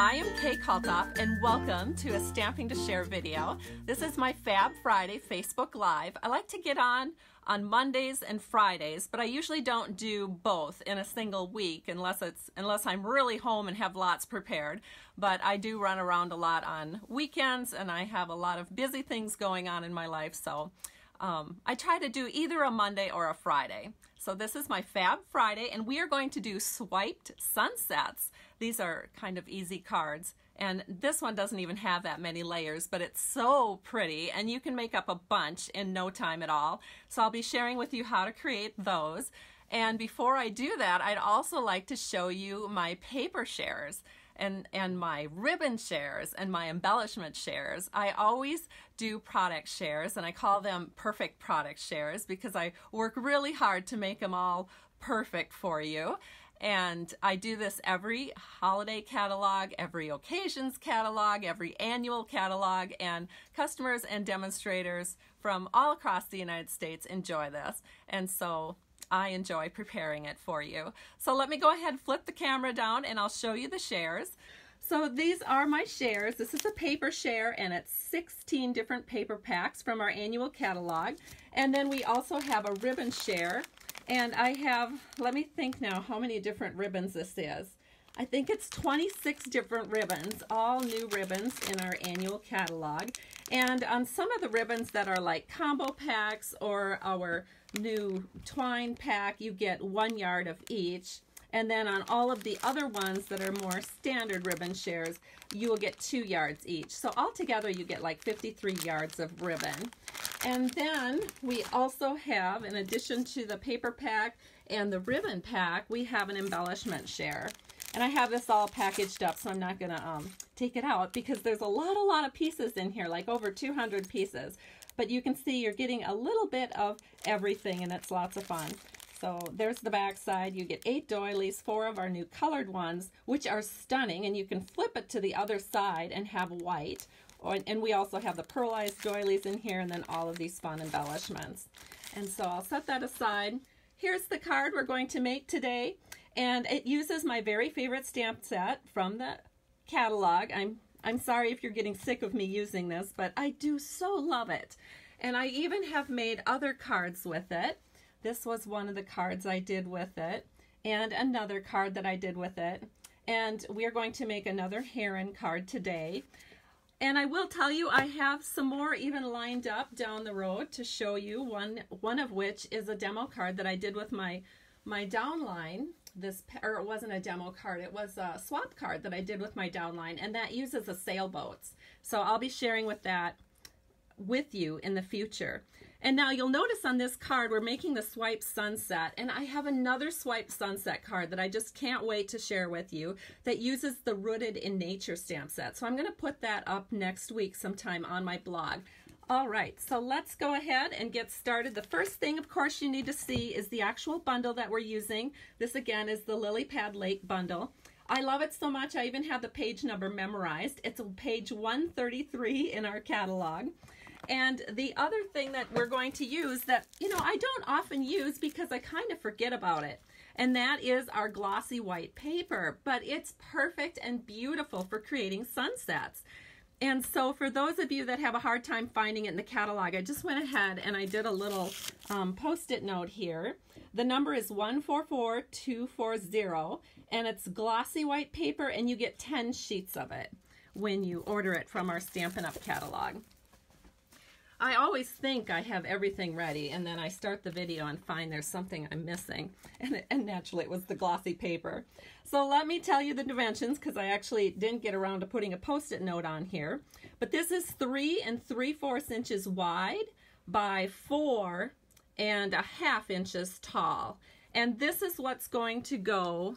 I am Kalthoff and welcome to a Stamping to Share video. This is my Fab Friday Facebook Live. I like to get on Mondays and Fridays, but I usually don't do both in a single week unless I'm really home and have lots prepared. But I do run around a lot on weekends and I have a lot of busy things going on in my life, so I try to do either a Monday or a Friday. So this is my Fab Friday and we are going to do swiped sunsets. These are kind of easy cards and this one doesn't even have that many layers, but it's so pretty and you can make up a bunch in no time at all. So I'll be sharing with you how to create those. And before I do that, I'd also like to show you my paper shares and my ribbon shares and my embellishment shares. I always do product shares and I call them perfect product shares because I work really hard to make them all perfect for you. And I do this every holiday catalog, every occasions catalog, every annual catalog, and customers and demonstrators from all across the United States enjoy this. And so I enjoy preparing it for you. So let me go ahead and flip the camera down and I'll show you the shares. So these are my shares. This is a paper share and it's 16 different paper packs from our annual catalog. And then we also have a ribbon share. And I have, let me think now how many different ribbons this is. I think it's 26 different ribbons, all new ribbons in our annual catalog. And on some of the ribbons that are like combo packs or our new twine pack, you get 1 yard of each. And then on all of the other ones that are more standard ribbon shares, you will get 2 yards each. So altogether you get like 53 yards of ribbon. And then we also have, in addition to the paper pack and the ribbon pack, we have an embellishment share. And I have this all packaged up, so I'm not going to take it out because there's a lot of pieces in here, like over 200 pieces. But you can see you're getting a little bit of everything, and it's lots of fun. So there's the back side. You get 8 doilies, 4 of our new colored ones, which are stunning, and you can flip it to the other side and have white. And we also have the pearlized doilies in here, and then all of these fun embellishments. And so I'll set that aside. Here's the card we're going to make today. And it uses my very favorite stamp set from the catalog. I'm sorry if you're getting sick of me using this, but I do so love it. And I even have made other cards with it. This was one of the cards I did with it, and another card that I did with it. And we are going to make another heron card today. And I will tell you, I have some more even lined up down the road to show you, one of which is a demo card that I did with my downline. Or it wasn't a demo card, it was a swap card that I did with my downline, and that uses the sailboats. So I'll be sharing with you in the future. And now you'll notice on this card we're making the swipe sunset, and I have another swipe sunset card that I just can't wait to share with you that uses the Rooted in Nature stamp set. So I'm going to put that up next week sometime on my blog. All right, so let's go ahead and get started. The first thing, of course, you need to see is the actual bundle that we're using. This, again, is the Lilypad Lake bundle. I love it so much, I even have the page number memorized. It's page 133 in our catalog. And the other thing that we're going to use that, you know, I don't often use because I kind of forget about it, and that is our glossy white paper. But it's perfect and beautiful for creating sunsets. And so for those of you that have a hard time finding it in the catalog, I just went ahead and I did a little post-it note here. The number is 144240, and it's glossy white paper, and you get 10 sheets of it when you order it from our Stampin' Up catalog. I always think I have everything ready, and then I start the video and find there's something I'm missing, and naturally it was the glossy paper. So let me tell you the dimensions, because I actually didn't get around to putting a post-it note on here. But this is 3 3/4 inches wide by 4 1/2 inches tall. And this is what's going to go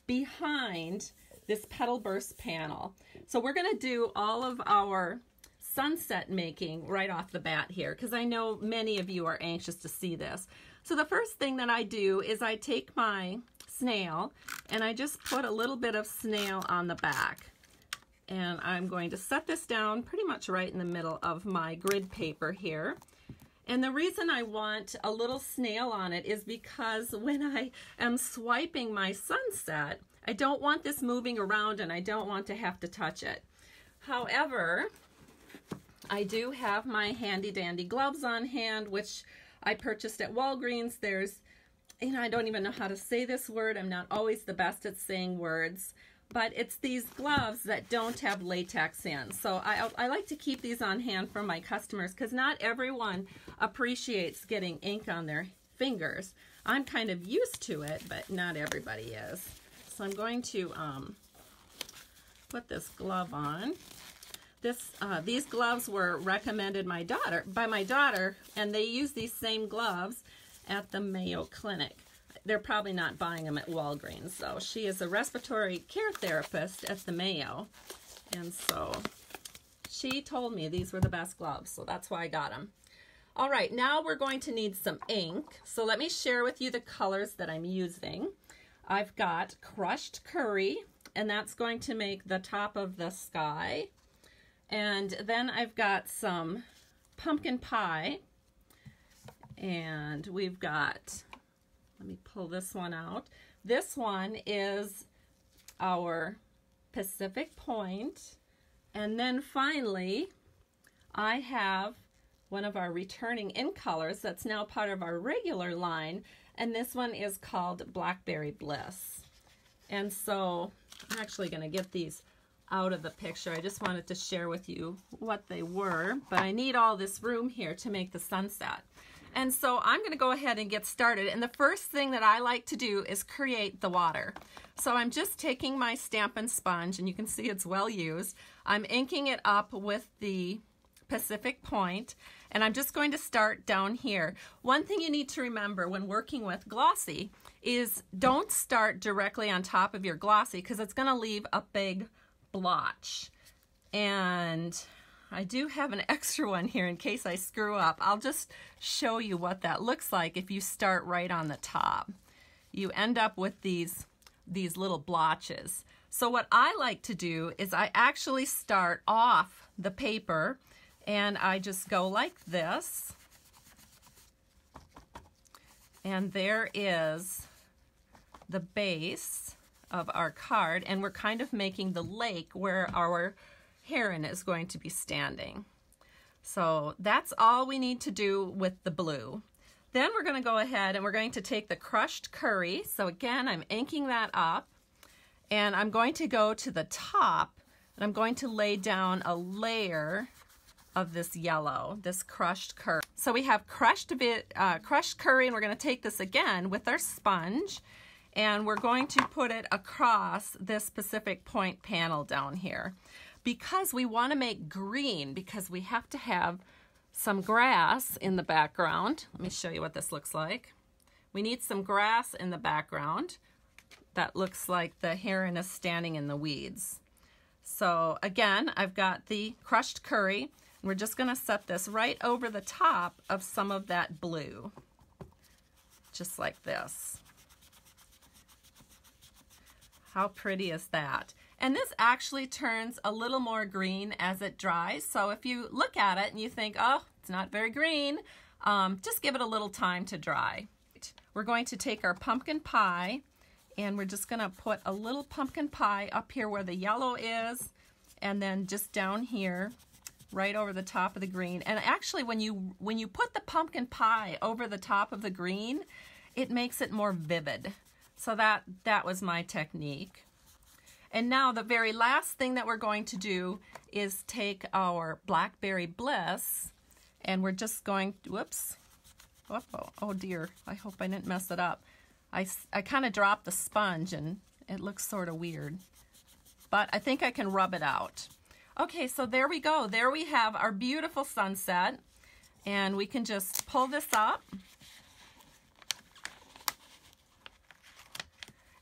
behind this petal burst panel. So we're going to do all of our sunset making right off the bat here, because I know many of you are anxious to see this. So the first thing that I do is I take my snail and I just put a little bit of snail on the back, and I'm going to set this down pretty much right in the middle of my grid paper here. And the reason I want a little snail on it is because when I am swiping my sunset, I don't want this moving around and I don't want to have to touch it. However, I do have my handy dandy gloves on hand, which I purchased at Walgreens. There's, you know, I don't even know how to say this word. I'm not always the best at saying words, but it's these gloves that don't have latex in. So I like to keep these on hand for my customers because not everyone appreciates getting ink on their fingers. I'm kind of used to it, but not everybody is. So I'm going to put this glove on. These gloves were recommended by my daughter, and they use these same gloves at the Mayo Clinic. They're probably not buying them at Walgreens, so she is a respiratory care therapist at the Mayo, and so she told me these were the best gloves, so that's why I got them. All right, now we're going to need some ink, so let me share with you the colors that I'm using. I've got crushed curry, and that's going to make the top of the sky. And then I've got some pumpkin pie, and we've got, let me pull this one out. This one is our Pacific Point. And then finally, I have one of our returning ink colors that's now part of our regular line, and this one is called Blackberry Bliss. And so I'm actually going to get these out of the picture. I just wanted to share with you what they were, but I need all this room here to make the sunset. And so I'm going to go ahead and get started. And the first thing that I like to do is create the water. So I'm just taking my Stampin' sponge, and you can see it's well used. I'm inking it up with the Pacific Point, and I'm just going to start down here. One thing you need to remember when working with glossy is don't start directly on top of your glossy because it's going to leave a big blotch. And I do have an extra one here in case I screw up. I'll just show you what that looks like if you start right on the top. You end up with these little blotches. So what I like to do is I actually start off the paper and I just go like this. And there is the base of our card, and we're kind of making the lake where our heron is going to be standing. So that's all we need to do with the blue. Then we're going to go ahead and we're going to take the crushed curry. So again, I'm inking that up, and I'm going to go to the top, and I'm going to lay down a layer of this yellow, this crushed curry. So we have crushed curry, and we're going to take this again with our sponge, and we're going to put it across this Pacific Point panel down here because we want to make green, because we have to have some grass in the background. Let me show you what this looks like. We need some grass in the background that looks like the heron is standing in the weeds. So again, I've got the crushed curry. We're just going to set this right over the top of some of that blue, just like this. How pretty is that? And this actually turns a little more green as it dries. So if you look at it and you think, oh, it's not very green, just give it a little time to dry. We're going to take our pumpkin pie, and we're just going to put a little pumpkin pie up here where the yellow is, and then just down here right over the top of the green. And actually when you put the pumpkin pie over the top of the green, it makes it more vivid. So that was my technique. And now the very last thing that we're going to do is take our Blackberry Bliss, and we're just going, whoops, oh dear, I hope I didn't mess it up. I kind of dropped the sponge and it looks sort of weird, but I think I can rub it out. Okay, so there we go. There we have our beautiful sunset, and we can just pull this up.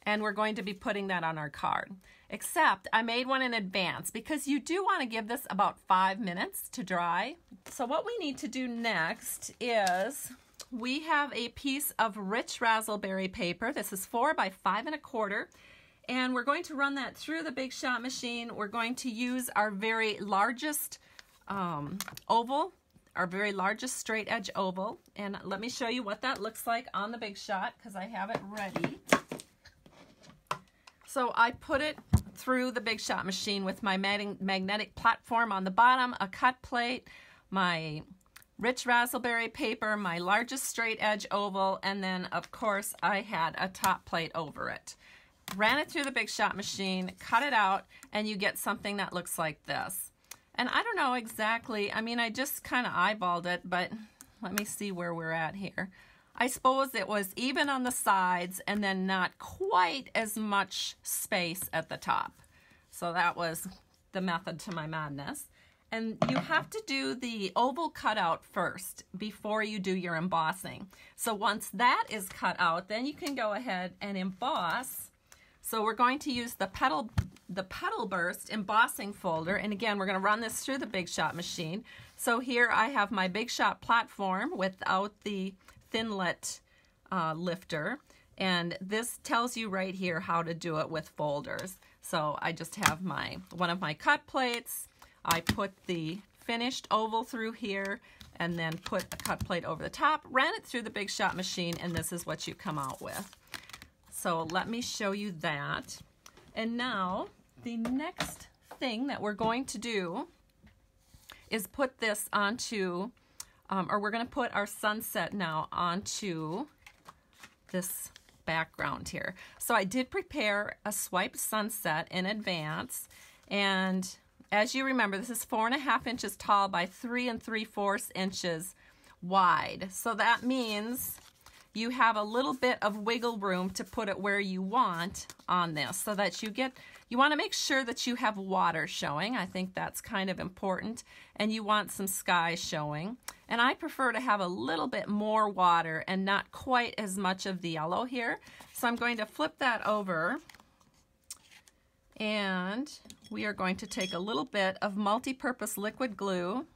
And we're going to be putting that on our card. Except I made one in advance because you do want to give this about 5 minutes to dry. So what we need to do next is we have a piece of rich razzleberry paper. This is 4 by 5 1/4. And we're going to run that through the Big Shot machine. We're going to use our very largest oval, our very largest straight edge oval. And let me show you what that looks like on the Big Shot because I have it ready. So I put it through the Big Shot machine with my magnetic platform on the bottom, a cut plate, my rich raspberry paper, my largest straight edge oval, and then of course I had a top plate over it. Ran it through the Big Shot machine, cut it out, and you get something that looks like this. And I don't know exactly, I mean, I just kind of eyeballed it, but let me see where we're at here. I suppose it was even on the sides and then not quite as much space at the top. So that was the method to my madness. And you have to do the oval cutout first before you do your embossing. So once that is cut out, then you can go ahead and emboss. So we're going to use the Petal Burst embossing folder. And again, we're going to run this through the Big Shot machine. So here I have my Big Shot platform without the Thinlit lifter. And this tells you right here how to do it with folders. So I just have one of my cut plates. I put the finished oval through here and then put a cut plate over the top, ran it through the Big Shot machine, and this is what you come out with. So let me show you that. And now the next thing that we're going to do is put this onto, or we're going to put our sunset now onto this background here. So I did prepare a swiped sunset in advance, and as you remember, this is 4.5 inches tall by 3 3/4 inches wide. So that means you have a little bit of wiggle room to put it where you want on this, so that you want to make sure that you have water showing. I think that's kind of important. And you want some sky showing. And I prefer to have a little bit more water and not quite as much of the yellow here. So I'm going to flip that over. And we are going to take a little bit of multi-purpose liquid glue.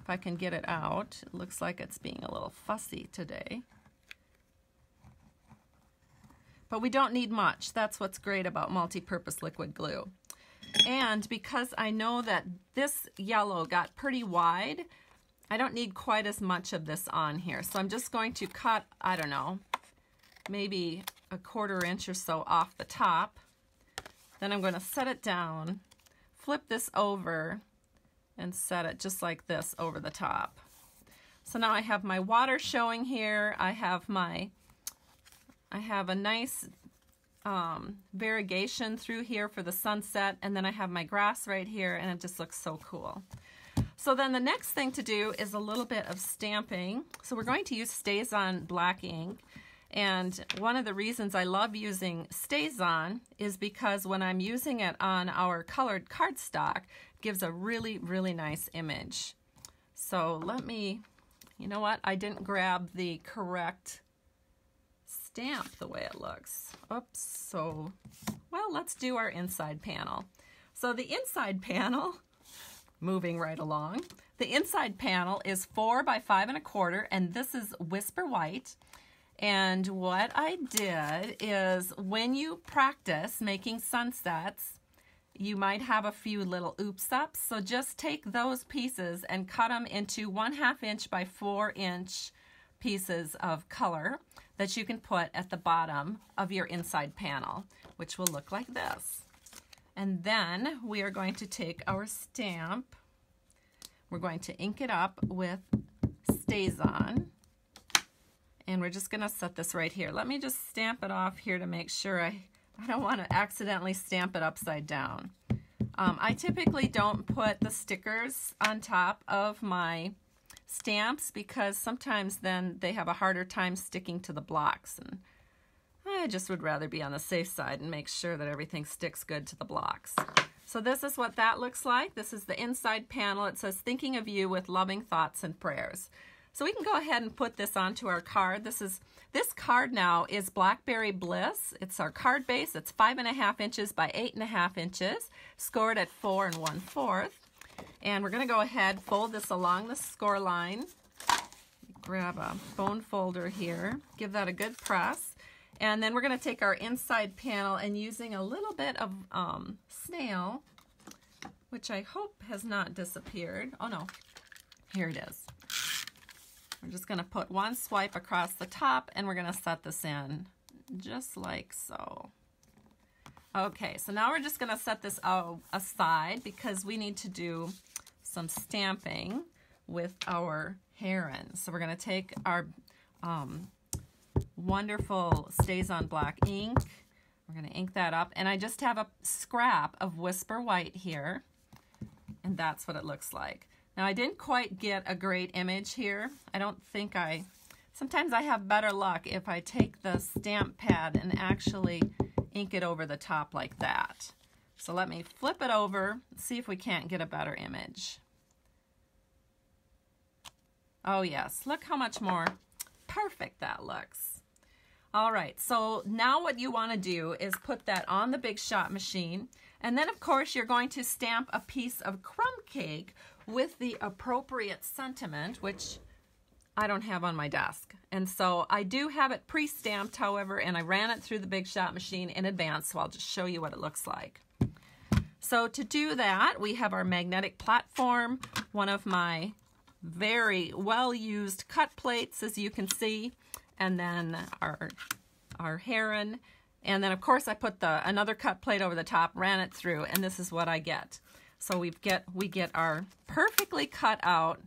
If I can get it out, it looks like it's being a little fussy today. But we don't need much. That's what's great about multi-purpose liquid glue. And because I know that this yellow got pretty wide, I don't need quite as much of this on here. So I'm just going to cut, I don't know, maybe 1/4 inch or so off the top. Then I'm going to set it down, flip this over, and set it just like this over the top. So now I have my water showing here. I have a nice variegation through here for the sunset, and then I have my grass right here, and it just looks so cool. So then the next thing to do is a little bit of stamping. So we're going to use StazOn black ink. And one of the reasons I love using StazOn is because when I'm using it on our colored cardstock, it gives a really, really nice image. So let me, you know what? I didn't grab the correct stamp the way it looks. Oops. So, well, let's do our inside panel. So the inside panel, moving right along, the inside panel is 4 by 5 1/4, and this is Whisper White. And what I did is when you practice making sunsets, you might have a few little oops ups. So just take those pieces and cut them into 1/2 inch by 4 inch pieces of color that you can put at the bottom of your inside panel, which will look like this. And then we are going to take our stamp. We're going to ink it up with StazOn. And we're just going to set this right here. Let me just stamp it off here to make sure I don't want to accidentally stamp it upside down. I typically don't put the stickers on top of my stamps because sometimes then they have a harder time sticking to the blocks. And I just would rather be on the safe side and make sure that everything sticks good to the blocks. So this is what that looks like. This is the inside panel. It says, "Thinking of you with loving thoughts and prayers." So we can go ahead and put this onto our card. This card now is Blackberry Bliss. It's our card base. It's 5.5 inches by 8.5 inches, scored at 4 1/4. And we're going to go ahead, fold this along the score line. Grab a bone folder here, give that a good press. And then we're going to take our inside panel and using a little bit of snail, which I hope has not disappeared. Oh no, here it is. We're just going to put one swipe across the top and we're going to set this in just like so. Okay, so now we're just going to set this aside because we need to do some stamping with our heron. So we're going to take our wonderful Stays on Black ink. We're going to ink that up, and I just have a scrap of Whisper White here, and that's what it looks like. Now I didn't quite get a great image here. I don't think sometimes I have better luck if I take the stamp pad and actually ink it over the top like that. So let me flip it over, see if we can't get a better image. Oh yes, look how much more perfect that looks. All right, so now what you want to do is put that on the Big Shot machine, and then of course you're going to stamp a piece of crumb cake with the appropriate sentiment, which I don't have on my desk. And so I do have it pre-stamped, however, and I ran it through the Big Shot machine in advance, so I'll just show you what it looks like. So to do that, we have our magnetic platform, one of my very well-used cut plates, as you can see, and then our heron, and then of course I put another cut plate over the top, ran it through, and this is what I get. So we get our perfectly cut out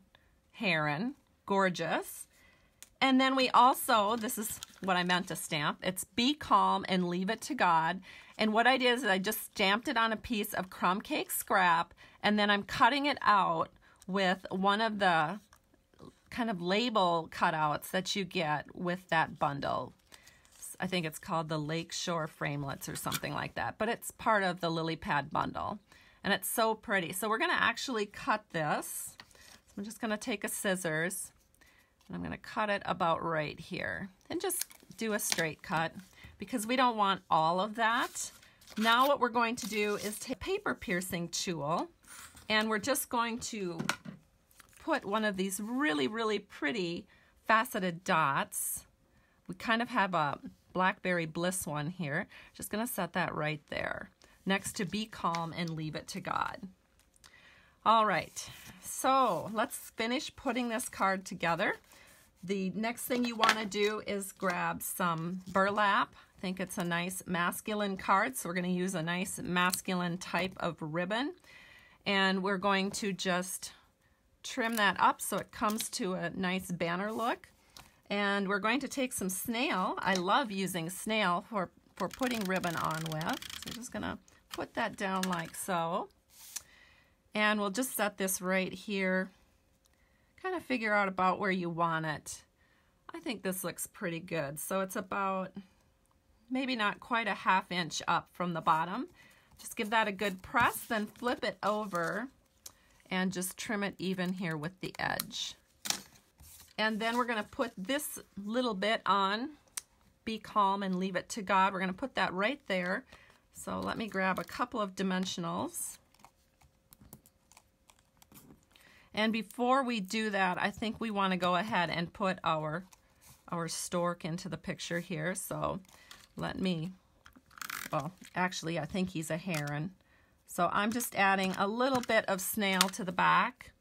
heron, gorgeous. And then we also, this is what I meant to stamp, it's Be Calm and Leave It to God. And what I did is I just stamped it on a piece of crumb cake scrap, and then I'm cutting it out with one of the kind of label cutouts that you get with that bundle. I think it's called the Lakeshore Framelits or something like that, but it's part of the Lilypad bundle. And it's so pretty. So we're going to actually cut this. So I'm just going to take a scissors, and I'm going to cut it about right here. And just do a straight cut because we don't want all of that. Now what we're going to do is take a paper piercing tool, and we're just going to put one of these really, really pretty faceted dots. We kind of have a Blackberry Bliss one here. Just going to set that right there next to Be Calm and Leave It to God. All right, so let's finish putting this card together. The next thing you want to do is grab some burlap. I think it's a nice masculine card, so we're going to use a nice masculine type of ribbon. And we're going to just trim that up so it comes to a nice banner look. And we're going to take some snail. I love using snail for putting ribbon on with. So we're just going to put that down like so. And we'll just set this right here. Kind of figure out about where you want it. I think this looks pretty good. So it's about maybe not quite a ½ inch up from the bottom. Just give that a good press, then flip it over and just trim it even here with the edge. And then we're going to put this little bit on Be Calm and Leave It to God. We're going to put that right there. So let me grab a couple of dimensionals. And before we do that, I think we want to go ahead and put our stork into the picture here. So let me, well, actually I think he's a heron. So I'm just adding a little bit of snail to the back.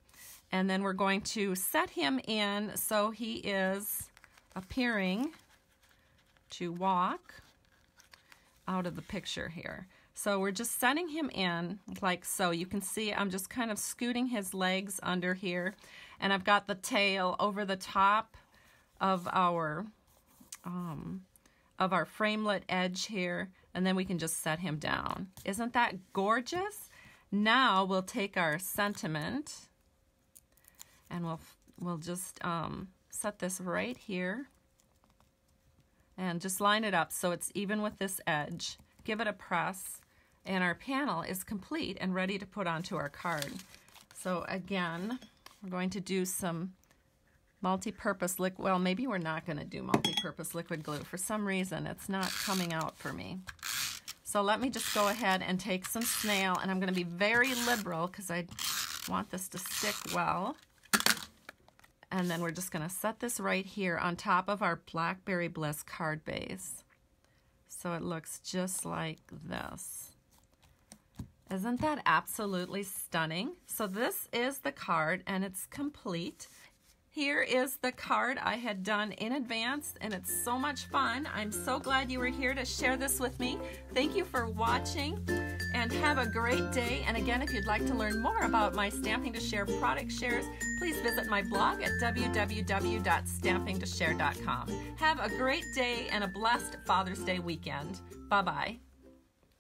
And then we're going to set him in so he is appearing to walk out of the picture here. So we're just setting him in like so. You can see I'm just kind of scooting his legs under here, and I've got the tail over the top of our framelit edge here, and then we can just set him down. Isn't that gorgeous? Now we'll take our sentiment, and we'll just set this right here, and just line it up so it's even with this edge. Give it a press. And our panel is complete and ready to put onto our card. So again, we're going to do some multi-purpose liquid. Well, maybe we're not going to do multi-purpose liquid glue. For some reason, it's not coming out for me. So let me just go ahead and take some snail, and I'm going to be very liberal because I want this to stick well. And then we're just going to set this right here on top of our Blackberry Bliss card base. So it looks just like this. Isn't that absolutely stunning? So this is the card, and it's complete. Here is the card I had done in advance, and it's so much fun. I'm so glad you were here to share this with me. Thank you for watching, and have a great day. And again, if you'd like to learn more about my Stamping to Share product shares, please visit my blog at www.stampingtoshare.com. Have a great day and a blessed Father's Day weekend. Bye-bye.